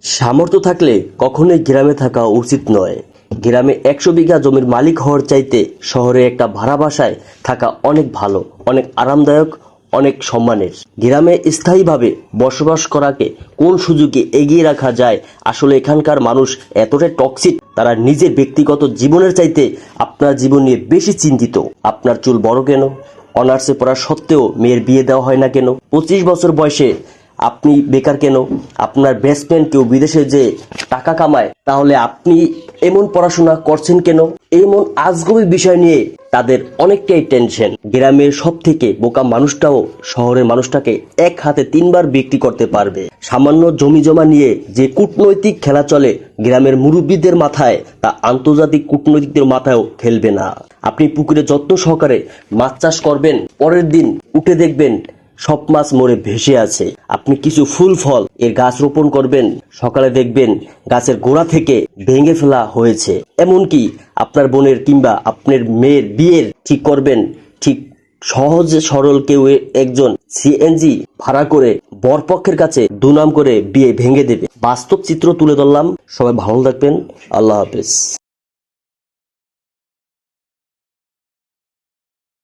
সামর্থ্য থাকলে কখনোই গ্রামে থাকা উচিত নয়। গ্রামে 100 বিঘা জমির মালিক হওয়ার চাইতে শহরে একটা ভাড়া বাসায় থাকা অনেক ভালো, অনেক আরামদায়ক, অনেক সম্মানের। গ্রামে স্থায়ীভাবে বসবাস করাকে কোন সুযোগে এগিয়ে রাখা যায়? আসলে এখানকার মানুষ এতটাই টক্সিক, তারা নিজের ব্যক্তিগত জীবনের চাইতে আপনার জীবন নিয়ে বেশি চিন্তিত। আপনার চুল বড় কেন? অনার্সে পড়া সত্ত্বেও মেয়ের বিয়ে দেওয়া হয় না কেন? 25 বছর বয়সে আপনি বেকার কেন? আপনার বেস্টফ্রেন্ড কেউ বিদেশে যে টাকা কামায়, তাহলে আপনি এমন পড়াশোনা করছেন কেন? এমন আজগুবি বিষয় নিয়ে তাদের অনেকটাই টেনশন। গ্রামের সব থেকে বোকা মানুষটাও শহরের মানুষটাকে এক হাতে 3 বার বিক্রি করতে পারবে। সামান্য জমি জমা নিয়ে যে কূটনৈতিক খেলা চলে গ্রামের মুরব্বীদের মাথায়, তা আন্তর্জাতিক কূটনৈতিকদের মাথায়ও খেলবে না। আপনি পুকুরে যত্ন সহকারে মাছ চাষ করবেন, পরের দিন উঠে দেখবেন সব মাছ মরে ভেসে আছে। আপনি কিছু ফুল ফল এর গাছ রোপণ করবেন, সকালে দেখবেন গাছের গোড়া থেকে ভেঙে ফেলা হয়েছে। এমনকি আপনার বোনের কিংবা আপনার মেয়ের বিয়ের ঠিক করবেন, ঠিক সহজ সরল কেউ একজন সিএনজি ভাড়া করে বরপক্ষের কাছে দুনাম করে বিয়ে ভেঙে দেবে। বাস্তব চিত্র তুলে ধরলাম। সবাই ভালো থাকবেন। আল্লাহ হাফেজ।